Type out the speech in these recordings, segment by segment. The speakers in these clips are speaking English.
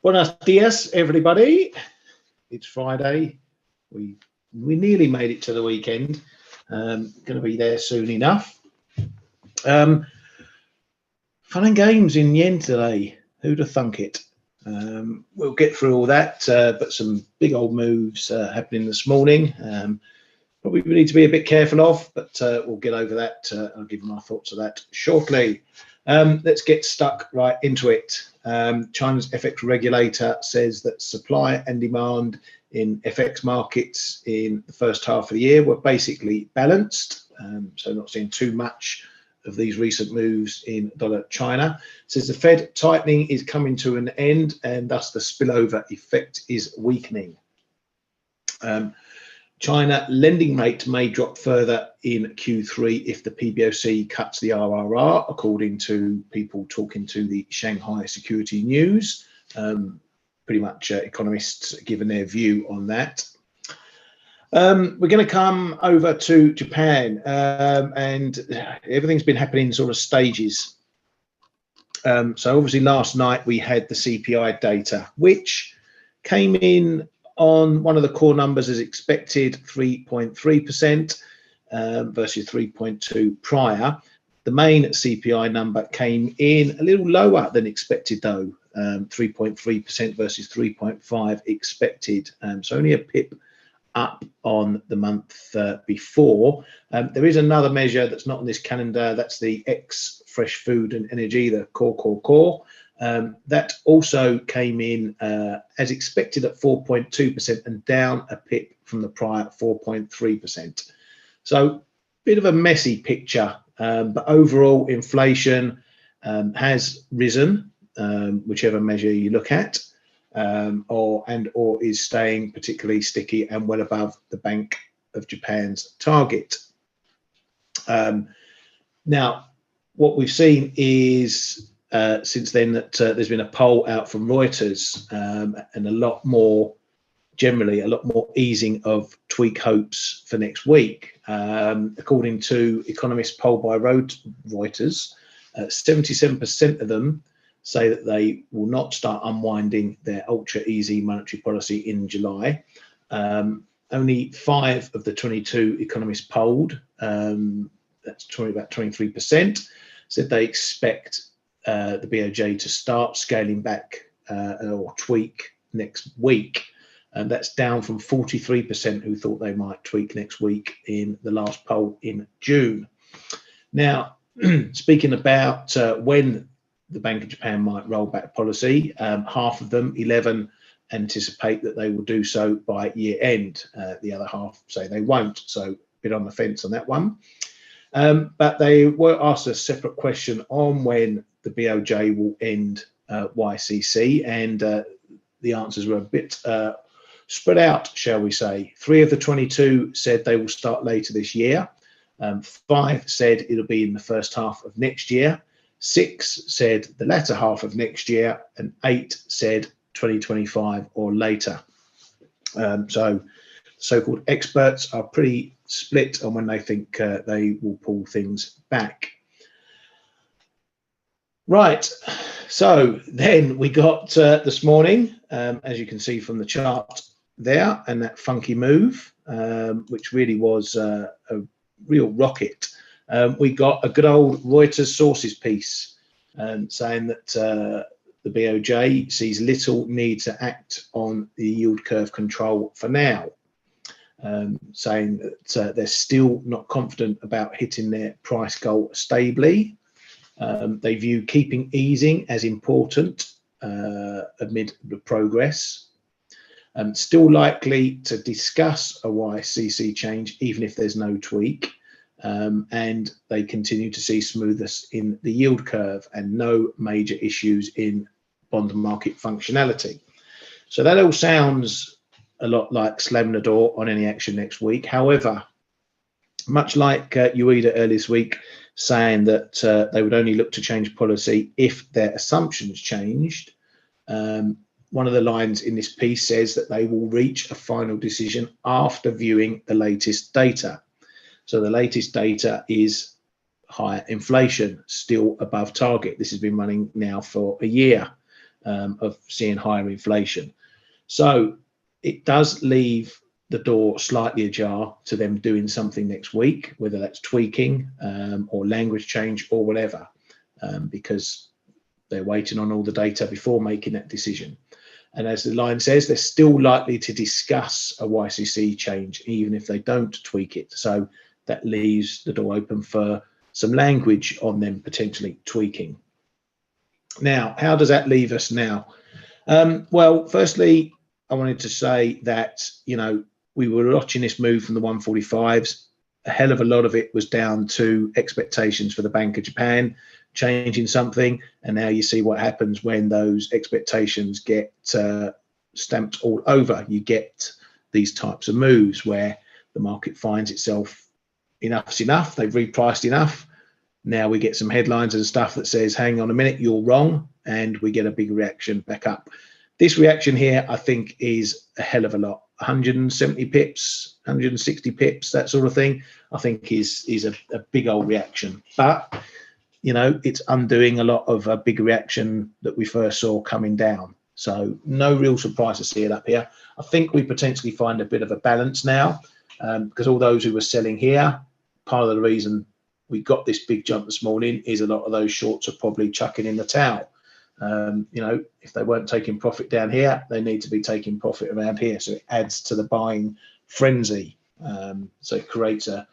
Buenos dias, everybody. It's Friday. We nearly made it to the weekend. Going to be there soon enough. Fun and games in yen today. Who'd have thunk it? We'll get through all that, but some big old moves happening this morning. Probably we need to be a bit careful of, but we'll get over that. I'll give you my thoughts of that shortly. Let's get stuck right into it. China's FX regulator says that supply and demand in FX markets in the first half of the year were basically balanced. So not seeing too much of these recent moves in dollar China. Says the Fed tightening is coming to an end and thus the spillover effect is weakening. China lending rate may drop further in Q3 if the PBOC cuts the RRR, according to people talking to the Shanghai Security News. Pretty much economists giving their view on that. We're going to come over to Japan, and everything's been happening in sort of stages. So obviously last night we had the CPI data, which came in on one of the core numbers as expected, 3.3% versus 3.2 prior. The main CPI number came in a little lower than expected though, 3.3% versus 3.5 expected. So only a pip up on the month before. There is another measure that's not on this calendar. That's the fresh food and energy, the core. That also came in as expected at 4.2% and down a pip from the prior 4.3%. So bit of a messy picture, but overall inflation has risen, whichever measure you look at, or is staying particularly sticky and well above the Bank of Japan's target. Now, what we've seen is since then that there's been a poll out from Reuters and a lot more easing of tweak hopes for next week. According to economists polled by Reuters, 77% of them say that they will not start unwinding their ultra easy monetary policy in July. Only 5 of the 22 economists polled, that's about 23%, said they expect the BOJ to start scaling back or tweak next week. And that's down from 43% who thought they might tweak next week in the last poll in June. Now, speaking about when the Bank of Japan might roll back policy, half of them, 11, anticipate that they will do so by year end. The other half say they won't, so a bit on the fence on that one. But they were asked a separate question on when the BOJ will end YCC, and the answers were a bit spread out, shall we say. 3 of the 22 said they will start later this year. 5 said it'll be in the first half of next year. 6 said the latter half of next year, and 8 said 2025 or later. So so-called experts are pretty split on when they think they will pull things back. Right, so then we got this morning, as you can see from the chart there, and that funky move, which really was a real rocket. We got a good old Reuters sources piece saying that the BOJ sees little need to act on the yield curve control for now, saying that they're still not confident about hitting their price goal stably. They view keeping easing as important amid the progress. Still likely to discuss a YCC change even if there's no tweak. And they continue to see smoothness in the yield curve and no major issues in bond market functionality. So that all sounds a lot like slamming the door on any action next week. However, much like UEDA earlier this week, saying that they would only look to change policy if their assumptions changed, one of the lines in this piece says that they will reach a final decision after viewing the latest data. So the latest data is higher inflation, still above target. This has been running now for a year. of seeing higher inflation. So it does leave the door slightly ajar to them doing something next week, whether that's tweaking or language change or whatever, because they're waiting on all the data before making that decision. And as the line says, they're still likely to discuss a YCC change, even if they don't tweak it. So that leaves the door open for some language on them potentially tweaking. Now, how does that leave us now? Well, firstly, I wanted to say that, we were watching this move from the 145s. A hell of a lot of it was down to expectations for the Bank of Japan changing something. And now you see what happens when those expectations get stamped all over. You get these types of moves where the market finds itself, enough's enough, they've repriced enough. Now we get some headlines and stuff that says, hang on a minute, you're wrong. And we get a big reaction back up. This reaction here, I think, is a hell of a lot. 170 pips, 160 pips, that sort of thing, I think is a big old reaction. But, it's undoing a lot of a big reaction that we first saw coming down. So no real surprise to see it up here. I think we potentially find a bit of a balance now, because all those who were selling here, part of the reason we got this big jump this morning is a lot of those shorts are probably chucking in the towel. If they weren't taking profit down here, they need to be taking profit around here. So it adds to the buying frenzy. So it creates a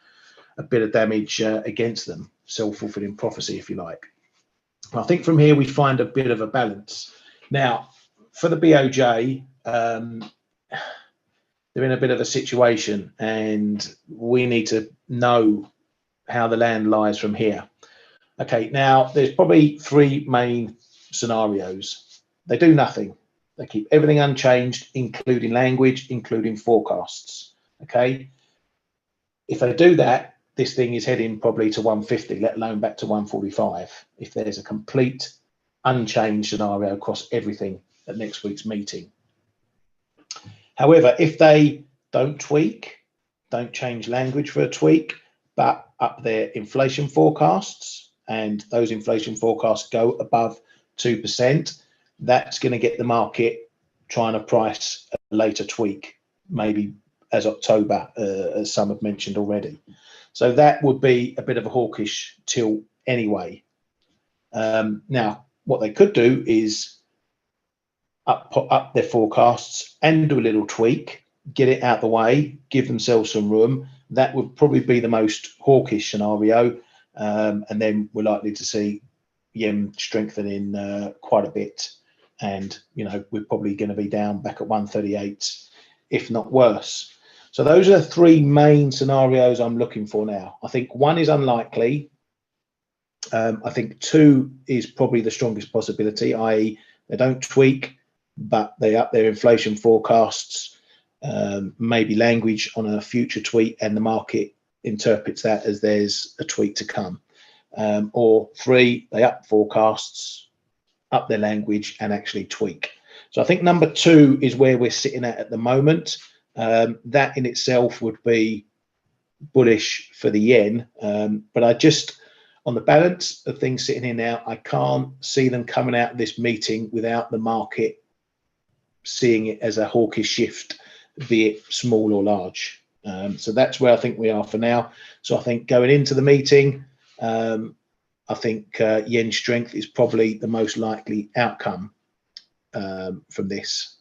bit of damage against them, self-fulfilling prophecy, if you like. I think from here we find a bit of a balance. Now, for the BOJ, they're in a bit of a situation, and we need to know how the land lies from here. Okay, now there's probably three main scenarios. They do nothing. They keep everything unchanged, including language, including forecasts. Okay, if they do that, this thing is heading probably to 150, let alone back to 145. If there's a complete unchanged scenario across everything at next week's meeting. However, if they don't tweak, don't change language for a tweak, but up their inflation forecasts, and those inflation forecasts go above 2%, that's going to get the market trying to price a later tweak, maybe as October, as some have mentioned already. So that would be a bit of a hawkish tilt anyway. Now, what they could do is up their forecasts and do a little tweak, get it out the way, give themselves some room. That would probably be the most hawkish scenario. And then we're likely to see yen strengthening quite a bit. And, we're probably going to be down back at 138, if not worse. So those are the three main scenarios I'm looking for now. I think one is unlikely. I think two is probably the strongest possibility, i.e. they don't tweak, but they up their inflation forecasts, maybe language on a future tweak, and the market interprets that as there's a tweak to come. Or three, they up forecasts, up their language, and actually tweak. So I think number two is where we're sitting at the moment. That in itself would be bullish for the yen, but I just, on the balance of things sitting here now, I can't see them coming out of this meeting without the market seeing it as a hawkish shift, be it small or large. So that's where I think we are for now. So I think going into the meeting, I think yen strength is probably the most likely outcome from this.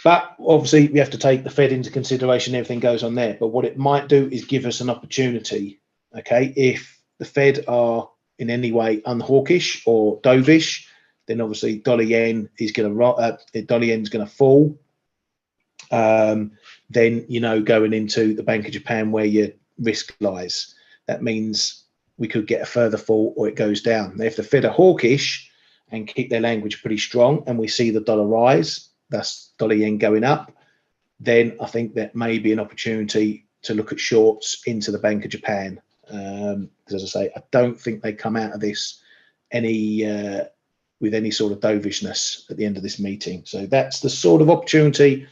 But obviously we have to take the Fed into consideration, everything goes on there. But what it might do is give us an opportunity, okay? If the Fed are in any way unhawkish or dovish, then obviously dollar yen is going to fall. Then, going into the Bank of Japan where your risk lies, that means we could get a further fall or it goes down. Now, if the Fed are hawkish and keep their language pretty strong and we see the dollar rise, that's dollar yen going up, then I think that may be an opportunity to look at shorts into the Bank of Japan. Because as I say, I don't think they come out of this with any sort of dovishness at the end of this meeting. So that's the sort of opportunity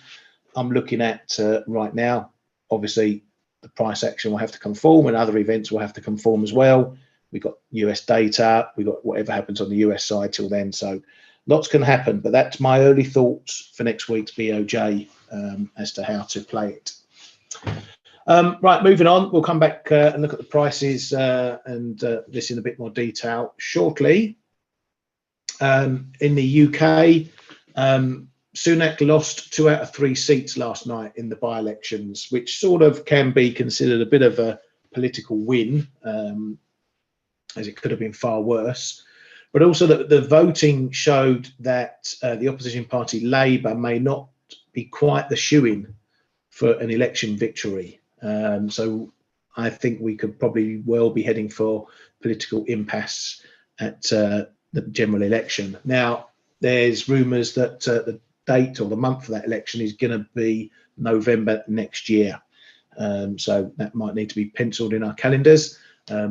I'm looking at right now. Obviously, the price action will have to conform and other events will have to conform as well. We've got US data, we've got whatever happens on the US side till then. So lots can happen, but that's my early thoughts for next week's BOJ as to how to play it. Right, moving on, we'll come back and look at the prices and this in a bit more detail shortly. In the UK, Sunak lost 2 out of 3 seats last night in the by-elections, which sort of can be considered a bit of a political win, as it could have been far worse. But also that the voting showed that the opposition party Labour may not be quite the shoo-in for an election victory. So I think we could probably well be heading for political impasse at the general election. Now, there's rumours that the date or the month for that election is going to be November next year. So that might need to be penciled in our calendars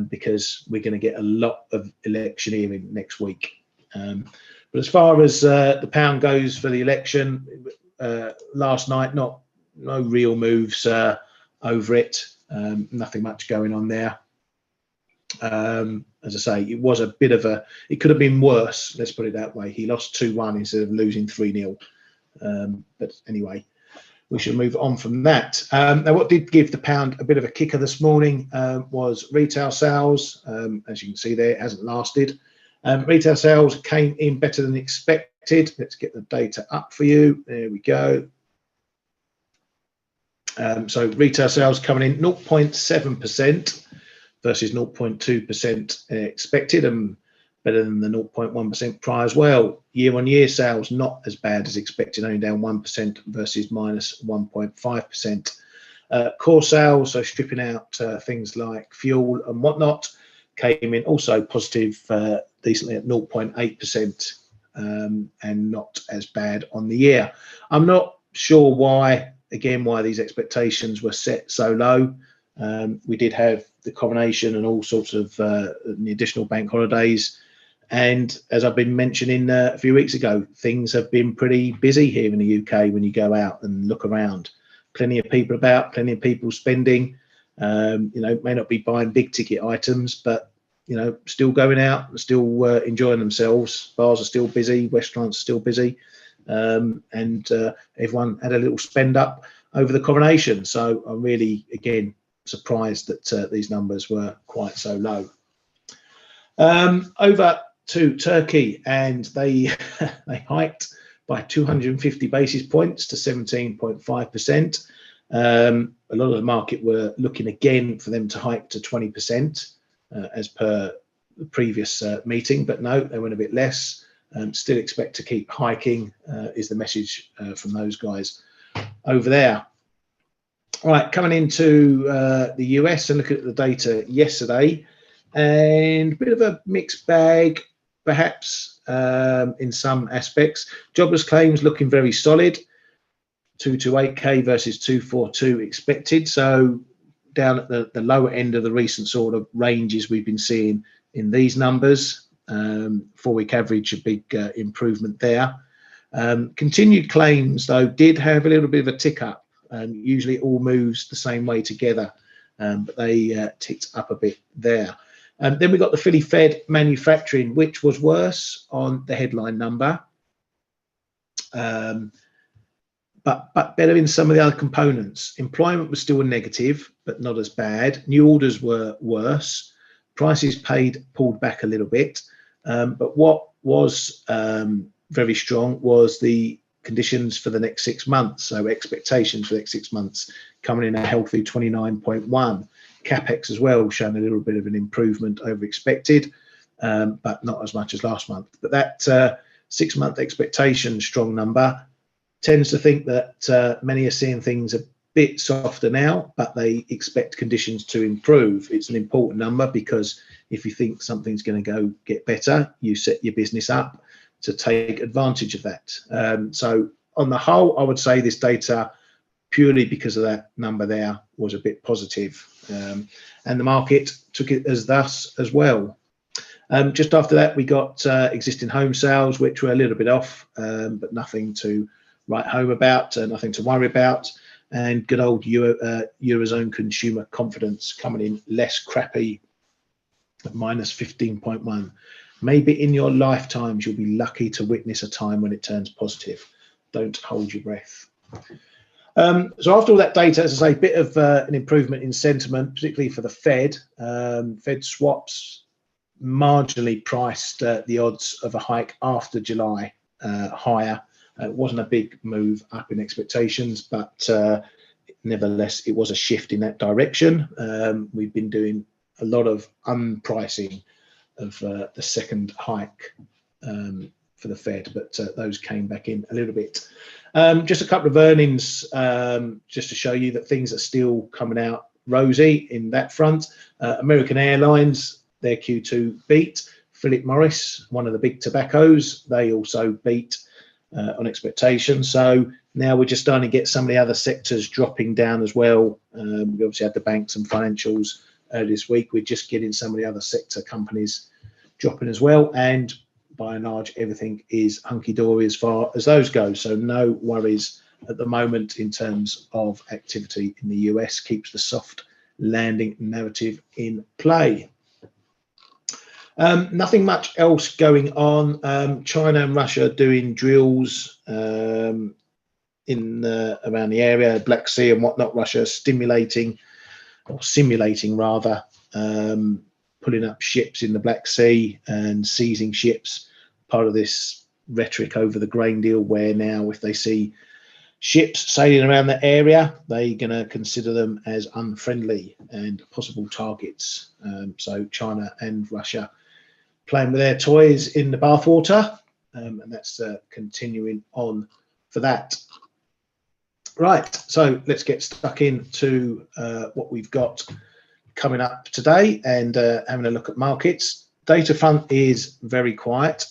because we're going to get a lot of electioneering next week. But as far as the pound goes for the election, last night, no real moves over it. Nothing much going on there. As I say, it was a bit of a, it could have been worse, let's put it that way. He lost 2-1 instead of losing 3-0. But anyway, we should move on from that. Now, what did give the pound a bit of a kicker this morning was retail sales. As you can see there, it hasn't lasted. Retail sales came in better than expected. Let's get the data up for you. There we go. So retail sales coming in 0.7% versus 0.2% expected, and better than the 0.1% prior as well. Year-on-year sales not as bad as expected, only down 1% versus minus 1.5%. Core sales, so stripping out things like fuel and whatnot, came in also positive, decently at 0.8%, and not as bad on the year. I'm not sure why these expectations were set so low. We did have the coronation and all sorts of the additional bank holidays. And as I've been mentioning a few weeks ago, things have been pretty busy here in the UK when you go out and look around. Plenty of people about, plenty of people spending, may not be buying big ticket items, but, still going out and still enjoying themselves. Bars are still busy, restaurants are still busy. And everyone had a little spend up over the coronation. So I'm really, again, surprised that these numbers were quite so low. Over to Turkey, and they hiked by 250 basis points to 17.5%. A lot of the market were looking again for them to hike to 20% as per the previous meeting, but no, they went a bit less. Still expect to keep hiking is the message from those guys over there. All right, coming into the US and looking at the data yesterday, and a bit of a mixed bag, perhaps, in some aspects. Jobless claims looking very solid, 228K versus 242 expected. So down at the lower end of the recent sort of ranges we've been seeing in these numbers. 4-week average, a big improvement there. Continued claims, though, did have a little bit of a tick up. Usually it all moves the same way together, but they ticked up a bit there. Then we got the Philly Fed manufacturing, which was worse on the headline number, but better in some of the other components. Employment was still a negative, but not as bad. New orders were worse. Prices paid pulled back a little bit. But what was very strong was the conditions for the next 6 months. So expectations for the next 6 months coming in a healthy 29.1. CapEx as well, showing a little bit of an improvement over expected, but not as much as last month. But that 6-month expectation strong number tends to think that many are seeing things a bit softer now, but they expect conditions to improve. It's an important number because if you think something's going to go get better, you set your business up to take advantage of that. So on the whole, I would say this data, purely because of that number there, was a bit positive. And the market took it as thus as well. Just after that, we got existing home sales, which were a little bit off, but nothing to write home about, nothing to worry about. And good old Eurozone consumer confidence coming in less crappy at minus 15.1. Maybe in your lifetimes, you'll be lucky to witness a time when it turns positive. Don't hold your breath. So after all that data, as I say, a bit of an improvement in sentiment, particularly for the Fed. Fed swaps marginally priced the odds of a hike after July higher. It wasn't a big move up in expectations, but nevertheless, it was a shift in that direction. We've been doing a lot of unpricing of the second hike for the Fed, but those came back in a little bit. Just a couple of earnings, just to show you that things are still coming out rosy in that front. American Airlines, their Q2 beat. Philip Morris, one of the big tobaccos, they also beat on expectations. So now we're just starting to get some of the other sectors dropping down as well. We obviously had the banks and financials this week. We're just getting some of the other sector companies dropping as well, and by and large everything is hunky-dory as far as those go, so no worries at the moment in terms of activity in the US. Keeps the soft landing narrative in play. Nothing much else going on. China and Russia doing drills in around the area, Black Sea and whatnot. Russia simulating rather, pulling up ships in the Black Sea and seizing ships. Part of this rhetoric over the grain deal, where now if they see ships sailing around the area, they're going to consider them as unfriendly and possible targets. So China and Russia playing with their toys in the bathwater, and that's continuing on for that. Right, so let's get stuck into what we've got coming up today and having a look at markets. Data front is very quiet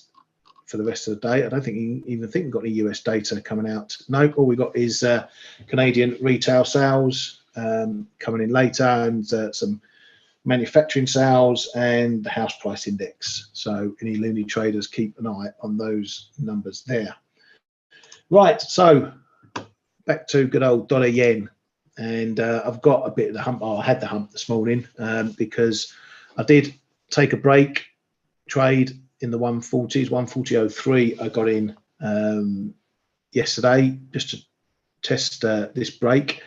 for the rest of the day. I don't think we've got any US data coming out. No, all we got is Canadian retail sales coming in later, and some manufacturing sales and the house price index. So any loony traders, keep an eye on those numbers there. Right, so back to good old dollar yen, and I've got a bit of the hump. I had the hump this morning because I did take a break trade in the 140s, 140.03. I got in yesterday just to test this break,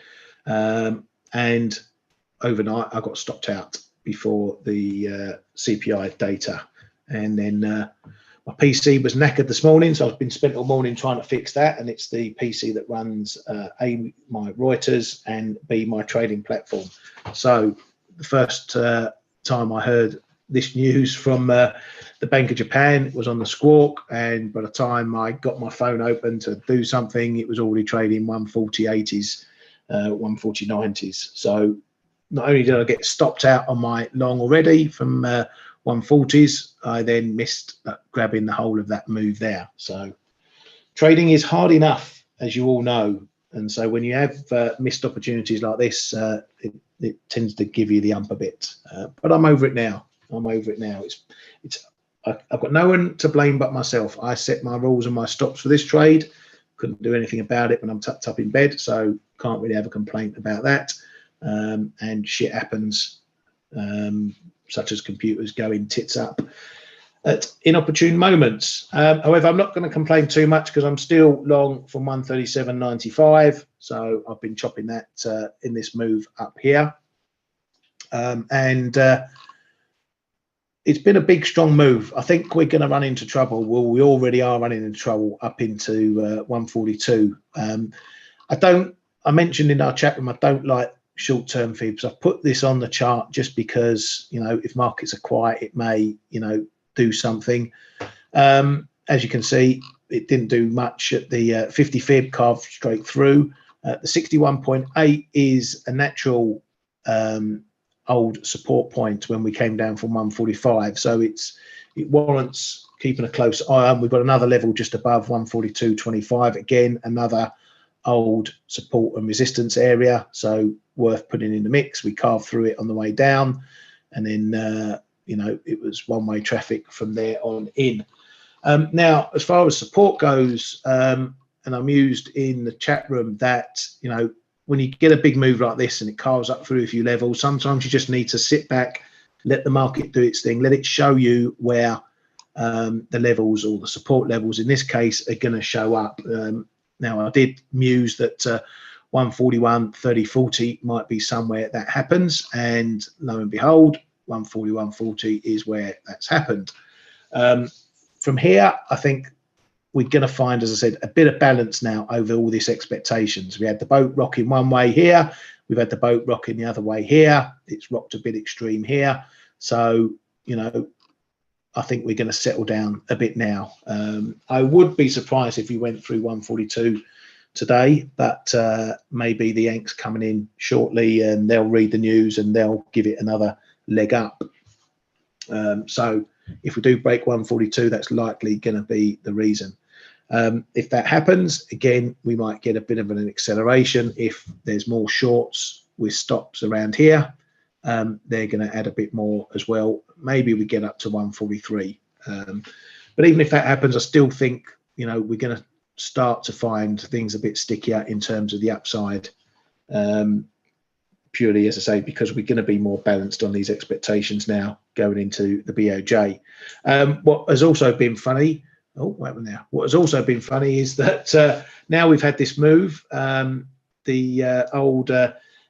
and overnight I got stopped out before the CPI data, and then my PC was knackered this morning, so I've been spent all morning trying to fix that, and it's the PC that runs A, my Reuters, and B, my trading platform. So the first time I heard this news from the Bank of Japan, it was on the squawk, and by the time I got my phone open to do something, it was already trading 140.80s, 140.90s. So not only did I get stopped out on my long already from 140s, I then missed grabbing the whole of that move there. So trading is hard enough, as you all know, and so when you have missed opportunities like this, it tends to give you the ump a bit. But I'm over it now. I've got no one to blame but myself. I set my rules and my stops for this trade. Couldn't do anything about it when I'm tucked up in bed, so can't really have a complaint about that. And shit happens, such as computers going tits up at inopportune moments. However, I'm not going to complain too much because I'm still long from 137.95, so I've been chopping that in this move up here, and it's been a big strong move. I think we're going to run into trouble. Well, we already are running into trouble up into 142. I mentioned in our chat room, I don't like short-term fibs. I've put this on the chart just because, you know, if markets are quiet, it may, you know, do something. As you can see, it didn't do much at the 50 fib, carved straight through. The 61.8 is a natural old support point when we came down from 145, so it warrants keeping a close eye on. We've got another level just above 142.25, again another old support and resistance area, so worth putting in the mix. We carved through it on the way down, and then you know, it was one-way traffic from there on in. Now, as far as support goes, and I'm used in the chat room that, you know, when you get a big move like this and it carves up through a few levels, sometimes you just need to sit back, let the market do its thing, let it show you where the levels, or the support levels in this case, are going to show up. Now, I did muse that 141, 30, 40 might be somewhere that happens, and lo and behold, 141, 40 is where that's happened. From here, I think we're going to find, as I said, a bit of balance now over all these expectations. We had the boat rocking one way here. We've had the boat rocking the other way here. It's rocked a bit extreme here. So, you know, I think we're going to settle down a bit now. I would be surprised if we went through 142 today, but maybe the Yanks coming in shortly and they'll read the news and they'll give it another leg up. So if we do break 142, that's likely going to be the reason. If that happens, again, we might get a bit of an acceleration. If there's more shorts with stops around here, they're going to add a bit more as well. Maybe we get up to 143. But even if that happens, I still think, you know, we're going to start to find things a bit stickier in terms of the upside, purely, as I say, because we're going to be more balanced on these expectations now going into the BOJ. What has also been funny, what has also been funny is that now we've had this move, the old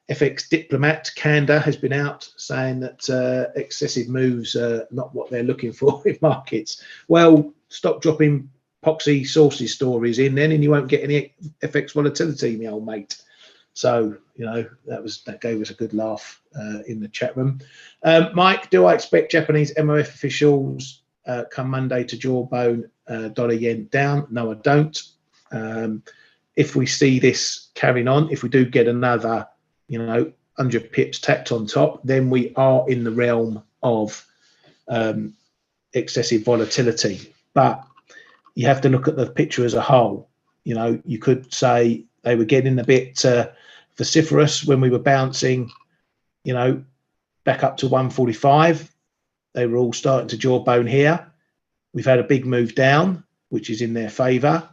FX diplomat Kanda has been out saying that excessive moves are not what they're looking for in markets. Well, stop dropping poxy sources stories in then, and you won't get any FX volatility, my old mate. So, you know, that gave us a good laugh in the chat room. Mike, do I expect Japanese MOF officials come Monday to jawbone dollar yen down? No, I don't. If we see this carrying on, if we do get another, you know, 100 pips tacked on top, then we are in the realm of excessive volatility. But you have to look at the picture as a whole. You know, you could say they were getting a bit vociferous when we were bouncing, you know, back up to 145. They were all starting to jawbone here. We've had a big move down, which is in their favor.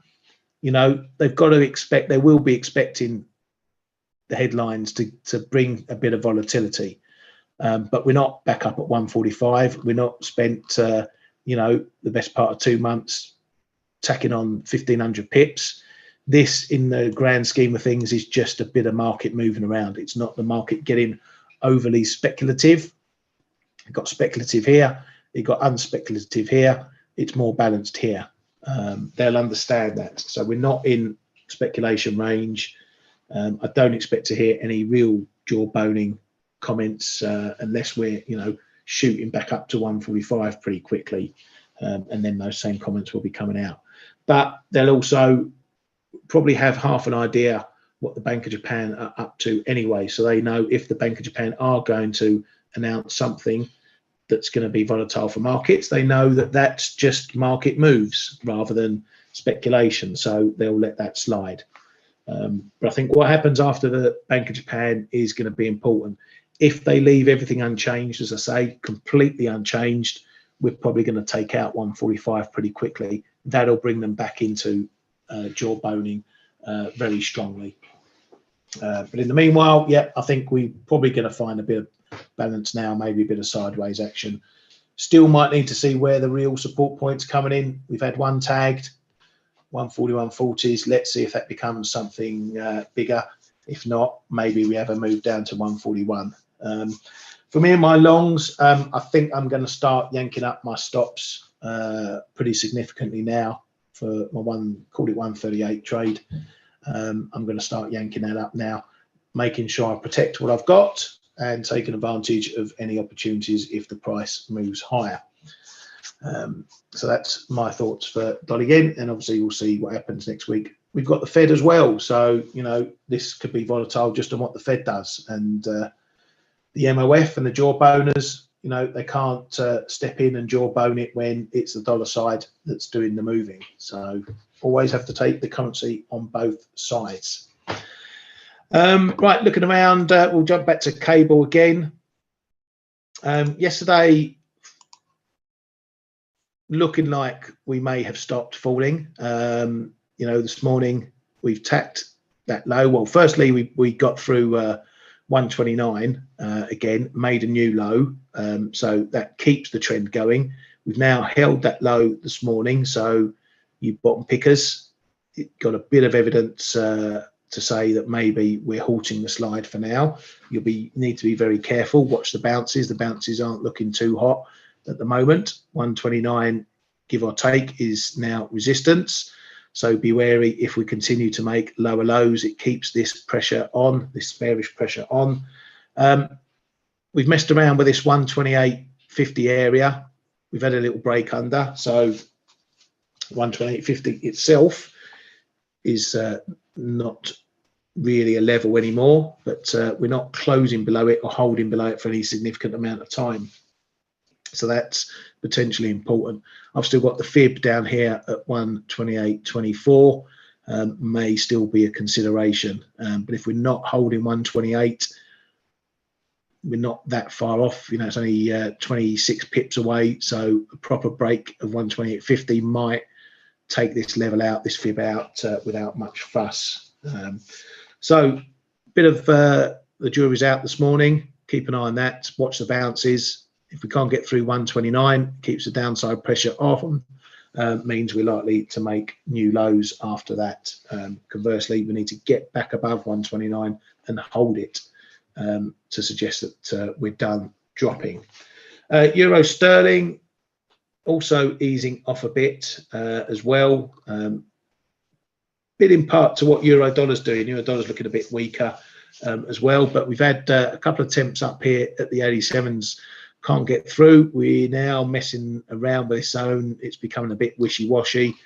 You know, they've got to expect, they will be expecting the headlines to bring a bit of volatility. But we're not back up at 145. We're not spent, you know, the best part of 2 months tacking on 1,500 pips. This, in the grand scheme of things, is just a bit of market moving around. It's not the market getting overly speculative. You've got speculative here. You've got unspeculative here. It's more balanced here. They'll understand that. So we're not in speculation range. I don't expect to hear any real jawboning comments unless we're, you know, shooting back up to 145 pretty quickly. And then those same comments will be coming out. But they'll also probably have half an idea what the Bank of Japan are up to anyway. So they know if the Bank of Japan are going to announce something that's going to be volatile for markets, they know that that's just market moves rather than speculation. So they'll let that slide. But I think what happens after the Bank of Japan is going to be important. If they leave everything unchanged, as I say, completely unchanged, we're probably going to take out 145 pretty quickly. That'll bring them back into jawboning very strongly. But in the meanwhile, yeah, I think we're probably going to find a bit of balance now, maybe a bit of sideways action. Still might need to see where the real support points coming in. We've had one tagged, 141.40s. Let's see if that becomes something bigger. If not, maybe we have a move down to 141. For me and my longs, I think I'm going to start yanking up my stops pretty significantly now for my call it 138 trade. I'm going to start yanking that up now, making sure I protect what I've got and taking advantage of any opportunities if the price moves higher. So that's my thoughts for dollar yen, and obviously we'll see what happens next week. We've got the Fed as well, so you know this could be volatile just on what the Fed does, and the MOF and the jawboners, you know, they can't step in and jawbone it when it's the dollar side that's doing the moving. So always have to take the currency on both sides. Right, looking around, we'll jump back to cable again. Yesterday, looking like we may have stopped falling. You know, this morning we've tacked that low. Well, firstly, we got through 129 again, made a new low. So that keeps the trend going. We've now held that low this morning, so you bottom pickers, it got a bit of evidence to say that maybe we're halting the slide for now. You'll need to be very careful. Watch the bounces. The bounces aren't looking too hot at the moment. 129, give or take, is now resistance. So be wary if we continue to make lower lows. It keeps this pressure on, this bearish pressure on. We've messed around with this 128.50 area. We've had a little break under. So 128.50 itself is not really a level anymore, but we're not closing below it or holding below it for any significant amount of time. So that's potentially important. I've still got the fib down here at 128.24, may still be a consideration. But if we're not holding 128, we're not that far off. You know, it's only 26 pips away. So a proper break of 128.50 might take this level out, this fib out without much fuss. So bit of the jury's out this morning. Keep an eye on that. Watch the bounces. If we can't get through 129, keeps the downside pressure off, means we're likely to make new lows after that. Conversely, we need to get back above 129 and hold it to suggest that we're done dropping. Euro sterling also easing off a bit as well. Bit in part to what euro dollar's doing. Euro dollar's looking a bit weaker as well, but we've had a couple of attempts up here at the 87s. Can't get through. We're now messing around with this zone. It's becoming a bit wishy-washy.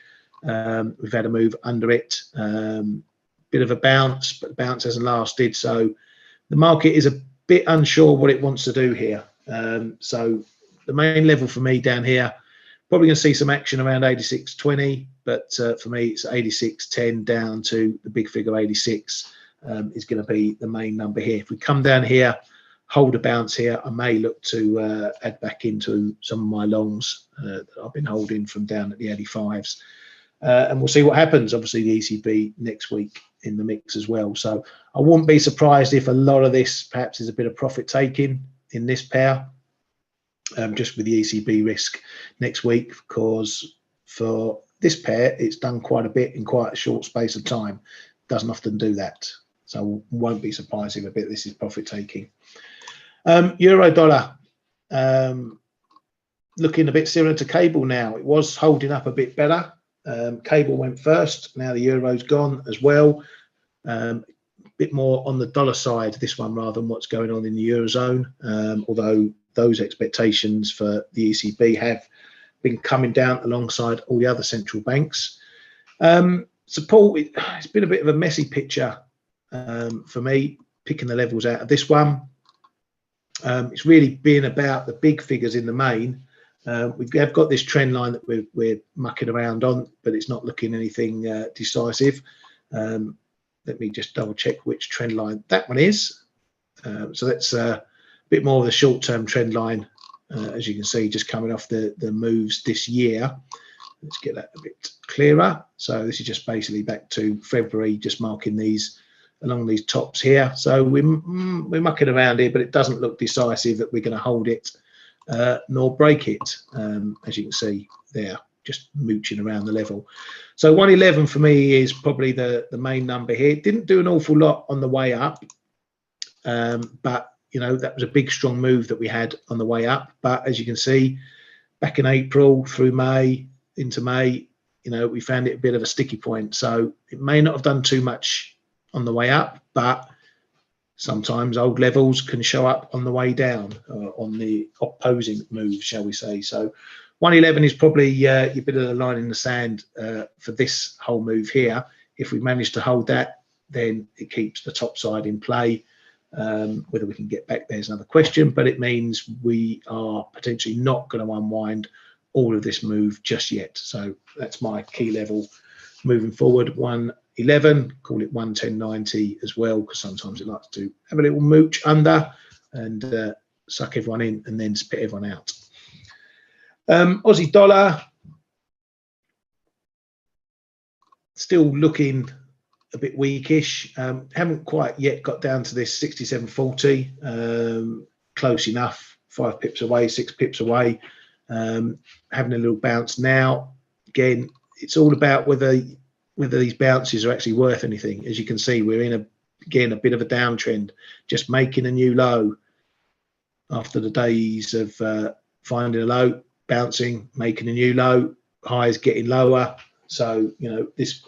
We've had a move under it. Bit of a bounce, but the bounce hasn't lasted. So the market is a bit unsure what it wants to do here. So the main level for me down here, probably going to see some action around 86.20, but for me, it's 86.10 down to the big figure 86 is going to be the main number here. If we come down here, hold a bounce here, I may look to add back into some of my longs that I've been holding from down at the 85s. And we'll see what happens. Obviously, the ECB next week in the mix as well. So I wouldn't be surprised if a lot of this perhaps is a bit of profit taking in this pair, just with the ECB risk next week, because for this pair, it's done quite a bit in quite a short space of time. Doesn't often do that. So won't be surprised if a bit of this is profit taking. Euro dollar looking a bit similar to cable now. It was holding up a bit better. Cable went first. Now the euro's gone as well. Bit more on the dollar side, this one, rather than what's going on in the eurozone. Although those expectations for the ECB have been coming down alongside all the other central banks. Support, it's been a bit of a messy picture for me, picking the levels out of this one. It's really been about the big figures in the main. We have got this trend line that we're mucking around on, but it's not looking anything decisive. Let me just double check which trend line that one is. So that's a bit more of the short-term trend line, as you can see, just coming off the moves this year. Let's get that a bit clearer. So this is just basically back to February, just marking these along these tops here. So we're mucking around here, but it doesn't look decisive that we're going to hold it nor break it, as you can see there, just mooching around the level. So 111 for me is probably the main number here. It didn't do an awful lot on the way up, but you know, that was a big strong move that we had on the way up. But as you can see, back in April through May into May, you know, we found it a bit of a sticky point. So it may not have done too much on the way up, but sometimes old levels can show up on the way down, on the opposing move, shall we say. So 111 is probably your bit of the line in the sand for this whole move here. If we manage to hold that, then it keeps the top side in play. Whether we can get back there is another question, but it means we are potentially not going to unwind all of this move just yet. So that's my key level moving forward. 111, call it 110.90 as well, because sometimes it likes to have a little mooch under and suck everyone in and then spit everyone out. Aussie dollar still looking a bit weakish. Haven't quite yet got down to this 67.40. Close enough, 5 pips away, 6 pips away. having a little bounce. Now, again, it's all about whether these bounces are actually worth anything. As you can see, we're in a bit of a downtrend, just making a new low after the days of finding a low, bouncing, making a new low, highs getting lower. So, you know, this,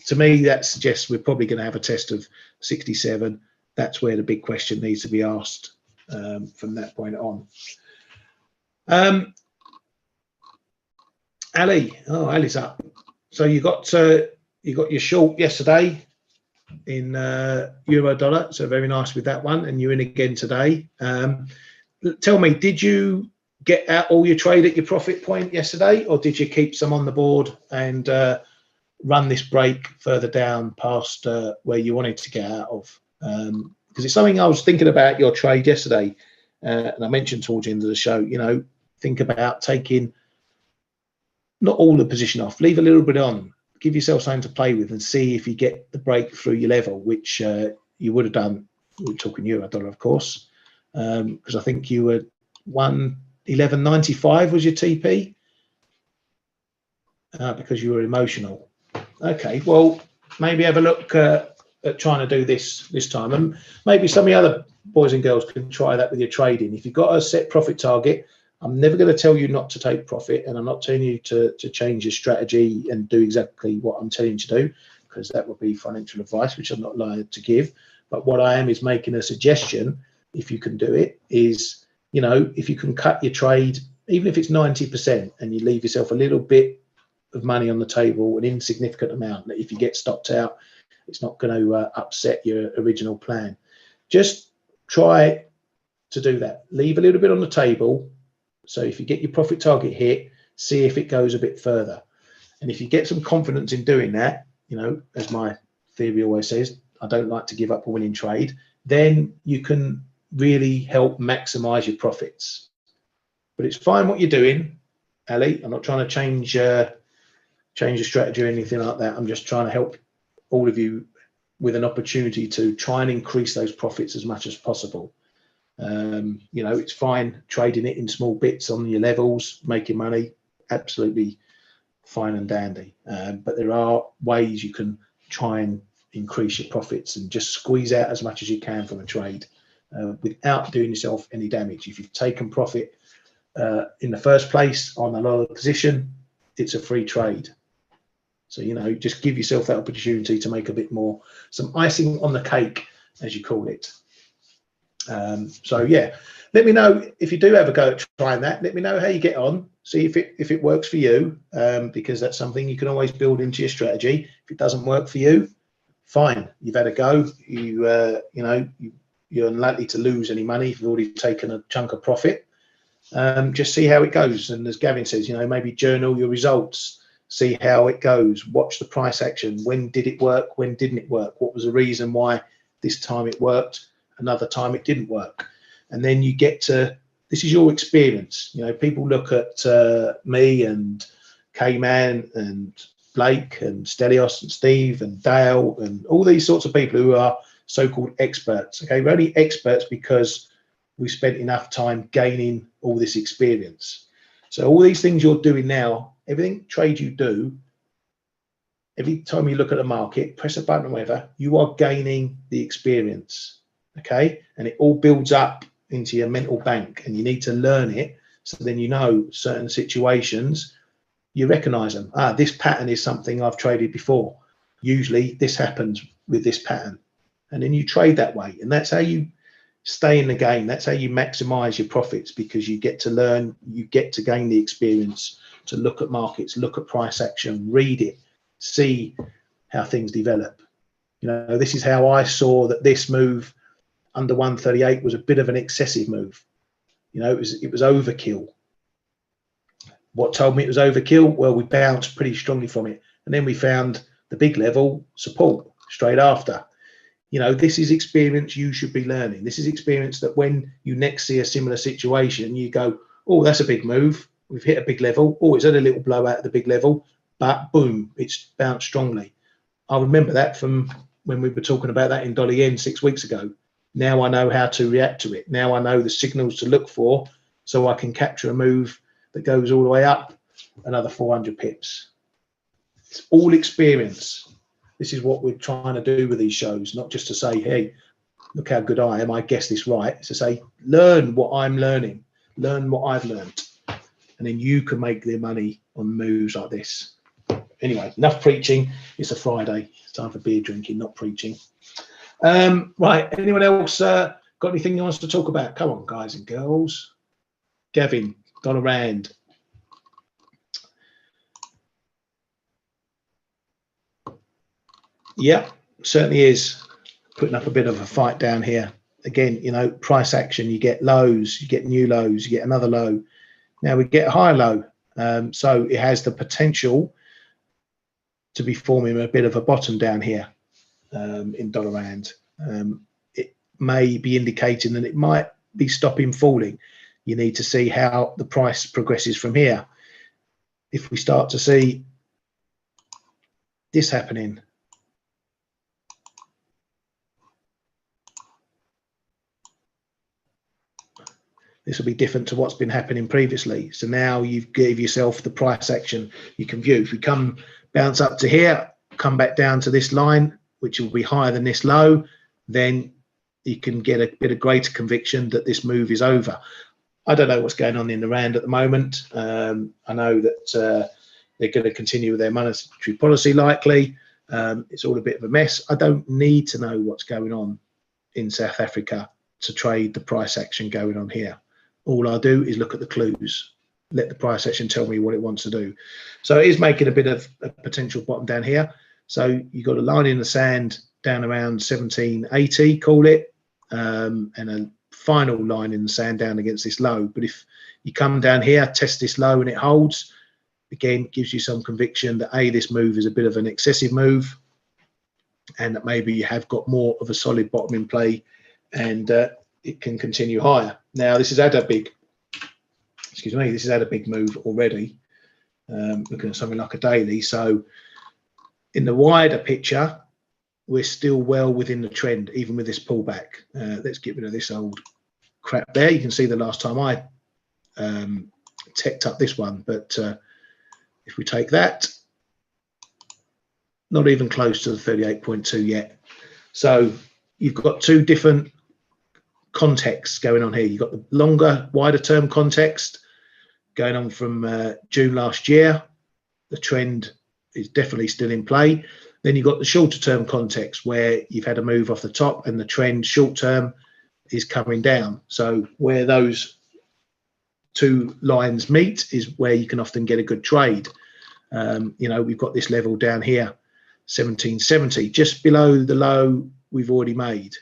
to me, that suggests we're probably going to have a test of 67. That's where the big question needs to be asked from that point on. Ali, Ali's up. So you got your short yesterday in euro dollar, so very nice with that one, and you're in again today. Tell me, did you get out all your trade at your profit point yesterday, or did you keep some on the board and run this break further down past where you wanted to get out of? Because it's something I was thinking about your trade yesterday, and I mentioned towards the end of the show, you know, think about taking not all the position off, leave a little bit on, give yourself something to play with, and see if you get the break through your level, which you would have done. We're talking euro dollar, of course, because I think you were 111.95 was your TP, because you were emotional. Okay, well, maybe have a look at trying to do this time, and maybe some of the other boys and girls can try that with your trading. If you've got a set profit target, I'm never going to tell you not to take profit, and I'm not telling you to change your strategy and do exactly what I'm telling you to do, because that would be financial advice, which I'm not allowed to give. But what I am is making a suggestion, if you can do it, is, you know, if you can cut your trade, even if it's 90%, and you leave yourself a little bit of money on the table, an insignificant amount, that if you get stopped out, it's not going to upset your original plan. Just try to do that. Leave a little bit on the table. So if you get your profit target hit, see if it goes a bit further. And if you get some confidence in doing that, you know, as my theory always says, I don't like to give up a winning trade, then you can really help maximize your profits. But it's fine what you're doing, Ali. I'm not trying to change your strategy or anything like that. I'm just trying to help all of you with an opportunity to try and increase those profits as much as possible. You know, it's fine trading it in small bits on your levels, making money, absolutely fine and dandy. But there are ways you can try and increase your profits and just squeeze out as much as you can from a trade without doing yourself any damage. If you've taken profit in the first place on a lower position, it's a free trade. So, you know, just give yourself that opportunity to make a bit more, some icing on the cake, as you call it. So yeah, let me know if you do have a go at trying that. Let me know how you get on. See if it works for you, because that's something you can always build into your strategy. If it doesn't work for you, fine. You've had a go. You know, you're unlikely to lose any money if you've already taken a chunk of profit. Just see how it goes. And as Gavin says, you know, maybe journal your results. See how it goes. Watch the price action. When did it work? When didn't it work? What was the reason why this time it worked? Another time it didn't work. And then you get to, this is your experience. You know, people look at me and K-Man and Blake and Stelios and Steve and Dale and all these sorts of people who are so-called experts. Okay, we're only experts because we spent enough time gaining all this experience. So all these things you're doing now, everything trade you do, every time you look at the market, press a button or whatever, you are gaining the experience. Okay, and it all builds up into your mental bank, and you need to learn it, so then you know certain situations, you recognize them. This pattern is something I've traded before. Usually this happens with this pattern, and then you trade that way, and that's how you stay in the game. That's how you maximize your profits, because you get to learn, you get to gain the experience to look at markets, look at price action, read it, see how things develop. You know, this is how I saw that this move under 138 was a bit of an excessive move. You know, it was overkill. What told me it was overkill? Well, we bounced pretty strongly from it, and then we found the big level support straight after. You know, this is experience you should be learning. This is experience that when you next see a similar situation, you go, oh, that's a big move. We've hit a big level. Oh, it's had a little blowout at the big level, but boom, it's bounced strongly. I remember that from when we were talking about that in dollar yen 6 weeks ago. Now I know how to react to it. Now I know the signals to look for, so I can capture a move that goes all the way up, another 400 pips. It's all experience. This is what we're trying to do with these shows, not just to say, hey, look how good I am, I guessed this right. It's to say, learn what I'm learning, learn what I've learned, and then you can make the money on moves like this. Anyway, enough preaching. It's a Friday. It's time for beer drinking, not preaching. Right, anyone else got anything you want to talk about? Come on, guys and girls. Gavin, dollar rand. Yeah, certainly is putting up a bit of a fight down here. Again, you know, price action, you get lows, you get new lows, you get another low. Now we get a higher low. So it has the potential to be forming a bit of a bottom down here in dollar rand. It may be indicating that it might be stopping falling. You need to see how the price progresses from here. If we start to see this happening, this will be different to what's been happening previously. So now you've gave yourself the price action you can view. If we come bounce up to here, come back down to this line, which will be higher than this low, then you can get a bit of greater conviction that this move is over. I don't know what's going on in the rand at the moment. I know that they're going to continue with their monetary policy likely. It's all a bit of a mess. I don't need to know what's going on in South Africa to trade the price action going on here. All I do is look at the clues, let the price action tell me what it wants to do. So it is making a bit of a potential bottom down here. So you've got a line in the sand down around 1780, call it, and a final line in the sand down against this low. But if you come down here, test this low and it holds, again, gives you some conviction that A, this move is a bit of an excessive move, and that maybe you have got more of a solid bottom in play, and it can continue higher. Now, this has had a big, excuse me, this has had a big move already, looking at something like a daily. So in the wider picture, we're still well within the trend, even with this pullback. Let's get rid of this old crap there. You can see the last time I teched up this one, but if we take that, not even close to the 38.2 yet. So you've got two different contexts going on here. You've got the longer, wider term context going on from June last year. The trend is definitely still in play. Then you've got the shorter term context where you've had a move off the top and the trend short term is coming down. So where those two lines meet is where you can often get a good trade. You know, we've got this level down here, 1770, just below the low we've already made.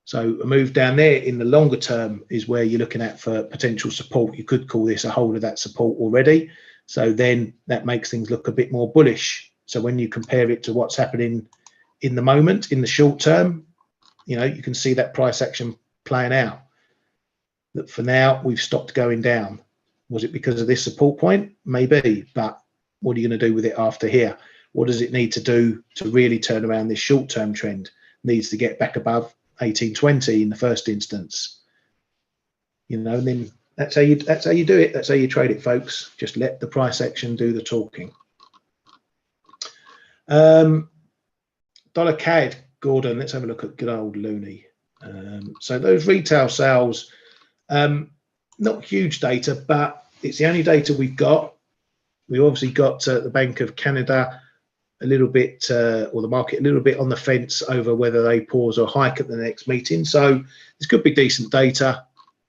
So a move down there in the longer term is where you're looking at for potential support. You could call this a hold of that support already. So then that makes things look a bit more bullish. So when you compare it to what's happening in the moment, in the short term, you know, you can see that price action playing out. That for now, we've stopped going down. Was it because of this support point? Maybe, but what are you going to do with it after here? What does it need to do to really turn around this short-term trend? Needs to get back above 1820 in the first instance. You know, and then that's how you do it. That's how you trade it, folks. Just let the price action do the talking. Dollar CAD, Gordon. Let's have a look at good old Looney. So those retail sales, not huge data, but it's the only data we've got. We obviously got the Bank of Canada a little bit, or the market a little bit on the fence over whether they pause or hike at the next meeting. So this could be decent data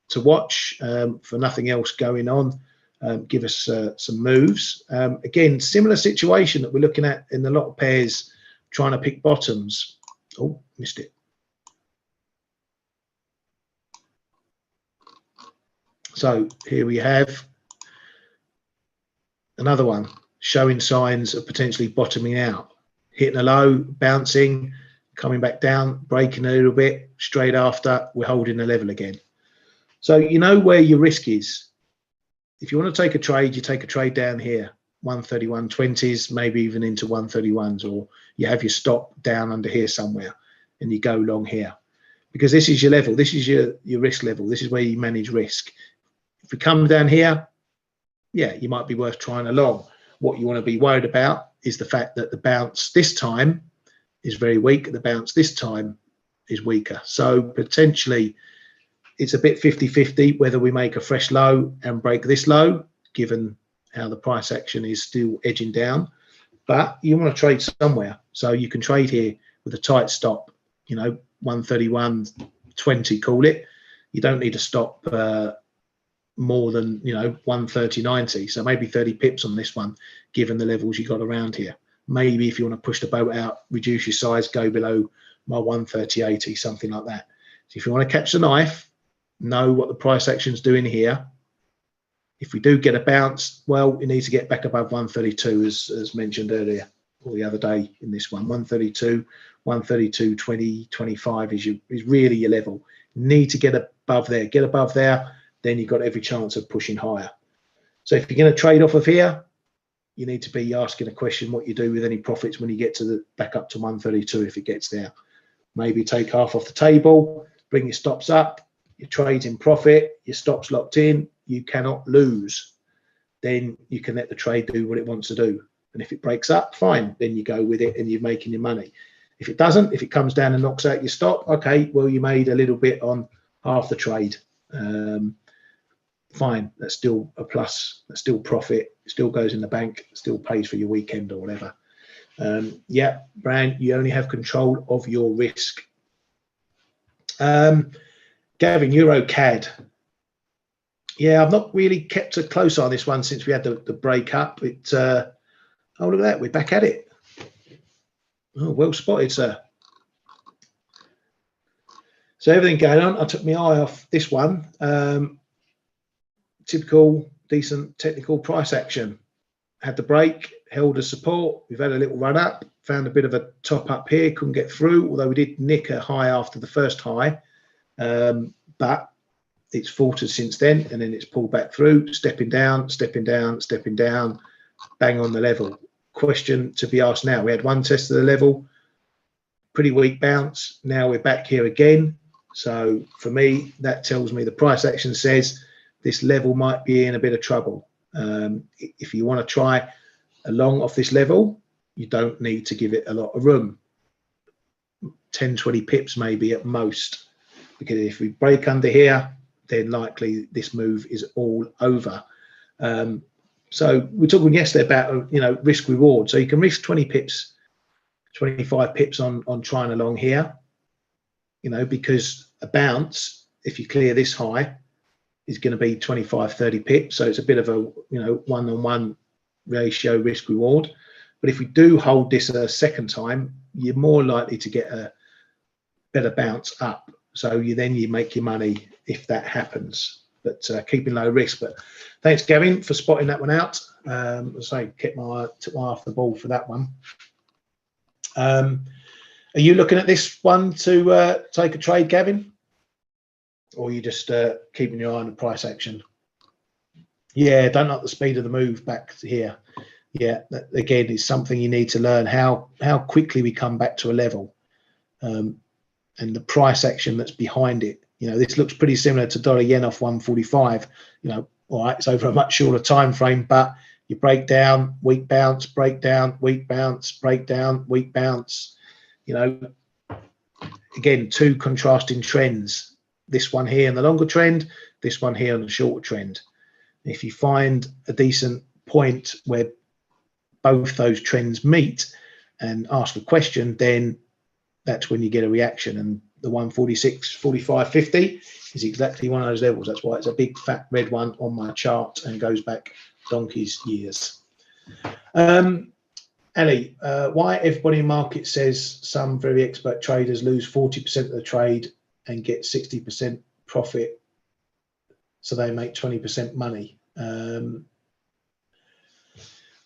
to watch for nothing else going on. Give us some moves. Again, similar situation that we're looking at in a lot of pairs trying to pick bottoms. Oh, missed it. So here we have another one showing signs of potentially bottoming out, hitting a low, bouncing, coming back down, breaking a little bit, straight after, we're holding a level again. So you know where your risk is. If you want to take a trade, you take a trade down here, 131.20s, maybe even into 131s, or you have your stop down under here somewhere and you go long here. Because this is your level, this is your risk level, this is where you manage risk. If we come down here, yeah, you might be worth trying along. What you want to be worried about is the fact that the bounce this time is very weak. The bounce this time is weaker. So potentially it's a bit 50-50 whether we make a fresh low and break this low, given how the price action is still edging down. But you want to trade somewhere. So you can trade here with a tight stop, 131.20, call it. You don't need to stop more than 130.90. So maybe 30 pips on this one, given the levels you got around here. Maybe if you want to push the boat out, reduce your size, go below my 130.80, something like that. So if you want to catch the knife, know what the price action's doing here. If we do get a bounce, well, you need to get back above 132, as mentioned earlier, or the other day in this one. 132, 132.20, 25 is really your level. You need to get above there. Get above there, then you've got every chance of pushing higher. So if you're going to trade off of here, you need to be asking a question what you do with any profits when you get to the back up to 132 if it gets there. Maybe take half off the table, bring your stops up, your trades in profit, your stops locked in, you cannot lose. Then you can let the trade do what it wants to do. And if it breaks up, fine, then you go with it and you're making your money. If it doesn't, if it comes down and knocks out your stop, okay, well, you made a little bit on half the trade. Fine, that's still a plus, that's still profit, it still goes in the bank, it still pays for your weekend or whatever. Yeah, Brand, you only have control of your risk. Gavin, Euro CAD. Yeah, I've not really kept a close eye on this one since we had the break up. Oh, look at that, we're back at it. Oh, well spotted, sir. So everything going on, I took my eye off this one. Typical, decent technical price action. Had the break, held as support. We've had a little run up, found a bit of a top up here, couldn't get through, although we did nick a high after the first high. But it's faltered since then, and then it's pulled back through, stepping down, stepping down, stepping down, bang on the level. Question to be asked now. We had one test of the level, pretty weak bounce. Now we're back here again. So for me, that tells me the price action says this level might be in a bit of trouble. If you want to try along off this level, you don't need to give it a lot of room. 10, 20 pips maybe at most. Because if we break under here, then likely this move is all over. So we were talking yesterday about risk reward. So you can risk 20 pips, 25 pips on trying along here, because a bounce, if you clear this high, is going to be 25, 30 pips. So it's a bit of a one-on-one ratio risk reward. But if we do hold this a second time, you're more likely to get a better bounce up. So you make your money if that happens, but keeping low risk. But thanks, Gavin, for spotting that one out. As I say, took my eye off the ball for that one. Are you looking at this one to take a trade, Gavin? Or are you just keeping your eye on the price action? Yeah, don't like the speed of the move back to here. Yeah, that, again, is something you need to learn, how quickly we come back to a level. And the price action that's behind it. This looks pretty similar to dollar yen off 145. All right, it's over a much shorter time frame, but you break down, weak bounce, break down, weak bounce, break down, weak bounce. Again, two contrasting trends. This one here in the longer trend, this one here on the shorter trend. If you find a decent point where both those trends meet and ask a question, then that's when you get a reaction. And the 146, 45, 50 is exactly one of those levels. That's why it's a big fat red one on my chart and goes back donkey's years. Ali, why everybody in market says some very expert traders lose 40% of the trade and get 60% profit, so they make 20% money.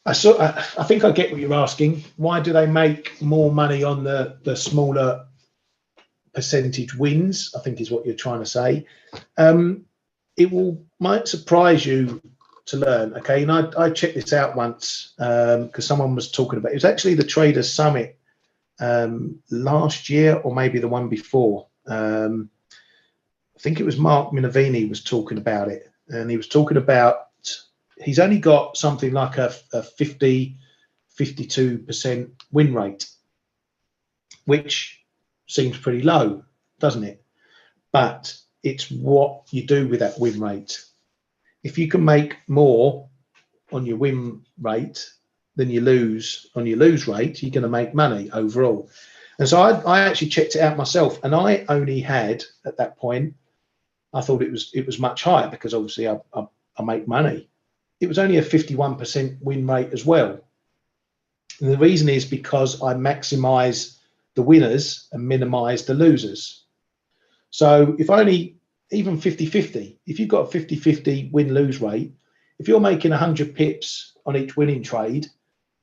I think I get what you're asking. Why do they make more money on the smaller percentage wins? I think is what you're trying to say. It might surprise you to learn. Okay, and I checked this out once because someone was talking about it. It was actually the Traders Summit last year, or maybe the one before. I think it was Mark Minervini was talking about it. and he was talking about he's only got something like a 52% win rate, which seems pretty low, doesn't it? But it's what you do with that win rate. If you can make more on your win rate than you lose on your lose rate, you're going to make money overall. And so I actually checked it out myself, and I only had at that point, I thought it was much higher because obviously I make money. It was only a 51% win rate as well. And the reason is because I maximize the winners and minimize the losers. So if only even 50-50, if you've got a 50-50 win-lose rate, if you're making 100 pips on each winning trade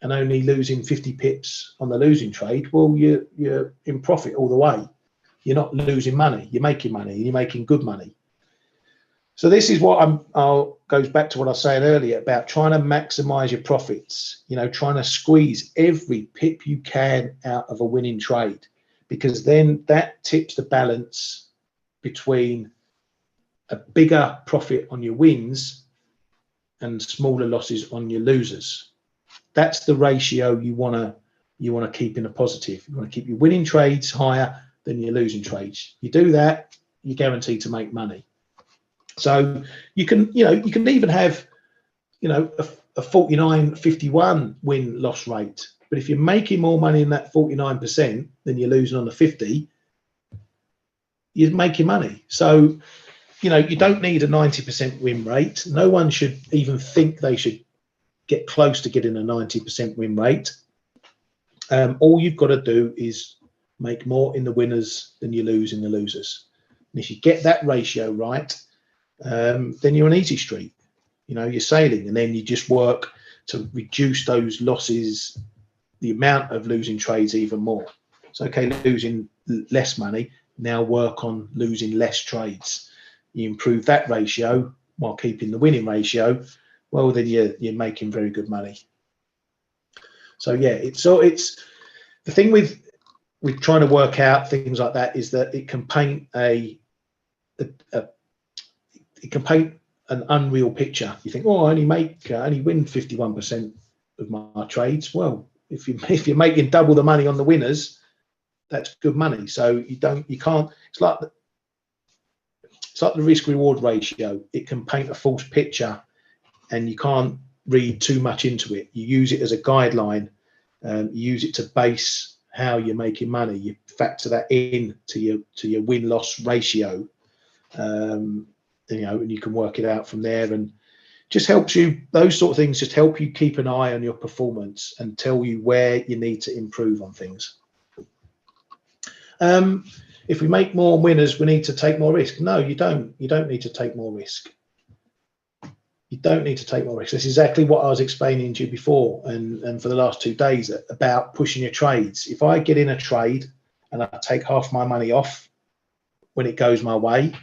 and only losing 50 pips on the losing trade, well, you're in profit all the way. You're not losing money. You're making money, and you're making good money. So this is what goes back to what I was saying earlier about trying to maximize your profits, trying to squeeze every pip you can out of a winning trade, because then that tips the balance between a bigger profit on your wins and smaller losses on your losers. That's the ratio you want to keep in a positive. You want to keep your winning trades higher than your losing trades. You do that, you're guaranteed to make money. So you can even have, a 49-51 win-loss rate. But if you're making more money in that 49% than you're losing on the 50, you're making money. So, you don't need a 90% win rate. No one should even think they should get close to getting a 90% win rate. All you've got to do is make more in the winners than you lose in the losers. And if you get that ratio right, then you're on easy street. You're sailing, and then you just work to reduce those losses, the amount of losing trades even more. It's okay losing less money, now work on losing less trades. You improve that ratio while keeping the winning ratio, well, then you're making very good money. So yeah, it's the thing with trying to work out things like that is that it can paint it can paint an unreal picture. You think, oh, I only win 51% of my trades. Well, if you're making double the money on the winners, that's good money. So you can't. It's like the risk reward ratio. It can paint a false picture, and you can't read too much into it. You use it as a guideline. You use it to base how you're making money. You factor that in to your win-loss ratio. And you can work it out from there, and just helps you. Those sort of things just help you keep an eye on your performance and tell you where you need to improve on things. If we make more winners, we need to take more risk. No, you don't. You don't need to take more risk. You don't need to take more risk. That's exactly what I was explaining to you before, and for the last 2 days about pushing your trades. If I get in a trade and I take half my money off when it goes my way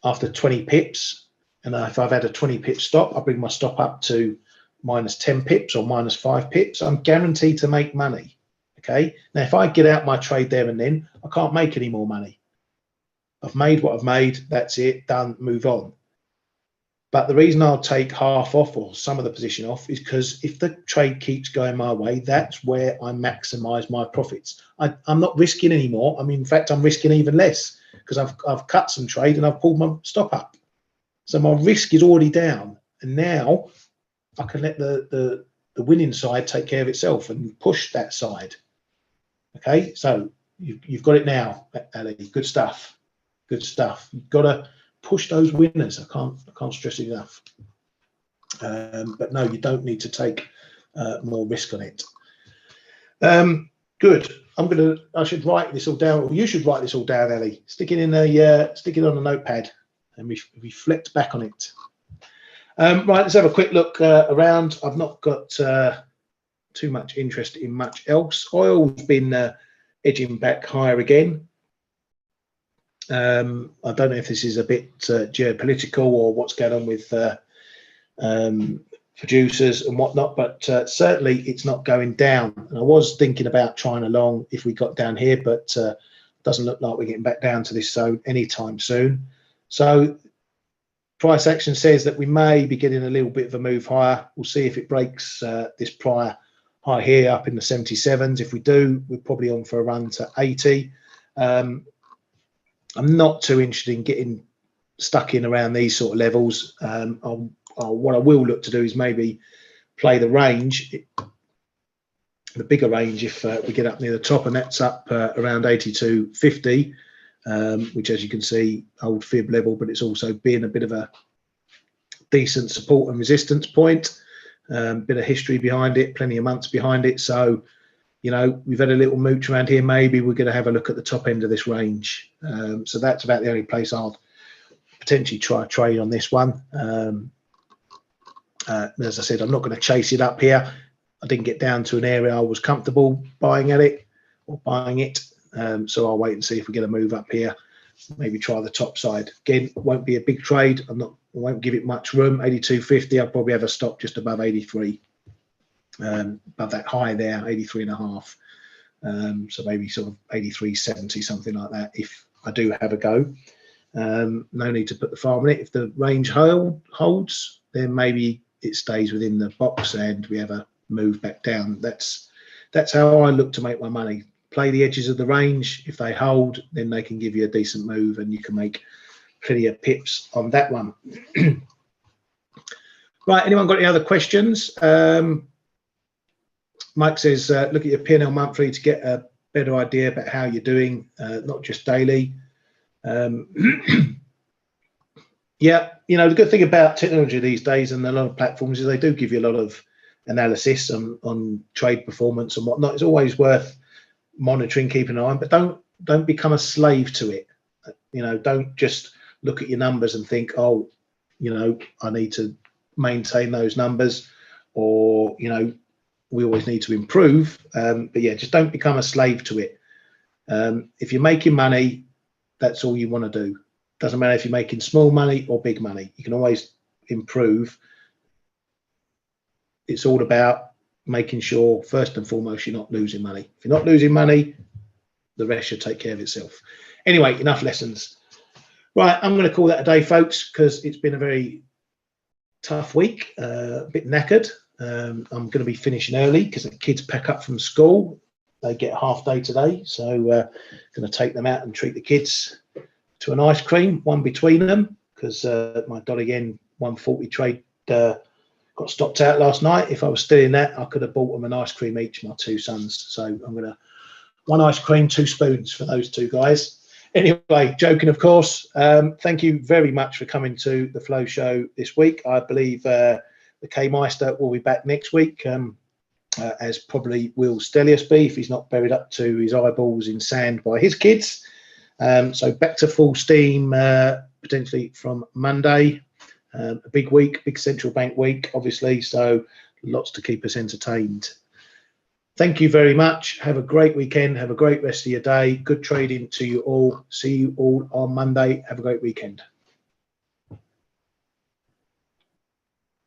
after 20 pips, and if I've had a 20 pip stop, I bring my stop up to minus 10 pips or minus 5 pips, I'm guaranteed to make money. Okay. Now, if I get out my trade there and then, I can't make any more money. I've made what I've made. That's it. Done. Move on. But the reason I'll take half off or some of the position off is because if the trade keeps going my way, that's where I maximize my profits. I'm not risking anymore. I mean, in fact, I'm risking even less because I've cut some trade and I've pulled my stop up. So my risk is already down. And now I can let the winning side take care of itself and push that side. Okay, so you've got it now, Ali. Good stuff. Good stuff. You've got to push those winners. I can't stress it enough. But no, you don't need to take more risk on it. Good. I should write this all down, or you should write this all down, Ali. Stick it on a notepad and reflect back on it. Right, let's have a quick look around. I've not got too much interest in much else. Oil's been edging back higher again. I don't know if this is a bit geopolitical or what's going on with producers and whatnot, but certainly it's not going down. And I was thinking about trying along if we got down here, but doesn't look like we're getting back down to this zone anytime soon. So price action says that we may be getting a little bit of a move higher. We'll see if it breaks this prior high here up in the 77s. If we do, we're probably on for a run to 80. I'm not too interested in getting stuck in around these sort of levels. What I will look to do is maybe play the range, the bigger range, if we get up near the top, and that's up around 82.50, which, as you can see, old fib level, but it's also been a bit of a decent support and resistance point. Bit of history behind it, plenty of months behind it. So, you know, we've had a little mooch around here. Maybe we're going to have a look at the top end of this range. So that's about the only place I'll potentially try a trade on this one. As I said, I'm not going to chase it up here. I didn't get down to an area I was comfortable buying it. So I'll wait and see if we get a move up here. Maybe try the top side. Again, won't be a big trade. I won't give it much room. 82.50. I'll probably have a stop just above 83. Above that high there, 83.5. So maybe sort of 83.70, something like that, if I do have a go. No need to put the farm in it. If the range holds, then maybe it stays within the box and we have a move back down. That's how I look to make my money. Play the edges of the range. If they hold, then they can give you a decent move and you can make plenty of pips on that one. Right, anyone got any other questions? Mike says, look at your P&L monthly to get a better idea about how you're doing, not just daily. Yeah, you know, the good thing about technology these days and a lot of platforms is they do give you a lot of analysis on trade performance and whatnot. It's always worth monitoring, keeping an eye on, but don't become a slave to it. You know, don't just look at your numbers and think, oh, you know, I need to maintain those numbers, or, you know, we always need to improve. But yeah, just don't become a slave to it. If you're making money, that's all you want to do. Doesn't matter if you're making small money or big money. You can always improve. It's all about making sure, first and foremost, you're not losing money. If you're not losing money, the rest should take care of itself. Anyway, enough lessons. Right, I'm going to call that a day, folks, because it's been a very tough week, a bit knackered. I'm going to be finishing early because the kids pack up from school. They get a half day today, so going to take them out and treat the kids to an ice cream, one between them, because my Dolly N 140 trade got stopped out last night. If I was still in that, I could have bought them an ice cream each, my two sons. So I'm going to, one ice cream, 2 spoons for those 2 guys. Anyway, joking, of course. Thank you very much for coming to the Flow Show this week. I believe the K-Meister will be back next week, as probably will Stelios be if he's not buried up to his eyeballs in sand by his kids. So back to full steam, potentially from Monday. A big week, big central bank week, obviously, so lots to keep us entertained. Thank you very much. Have a great weekend. Have a great rest of your day. Good trading to you all. See you all on Monday. Have a great weekend.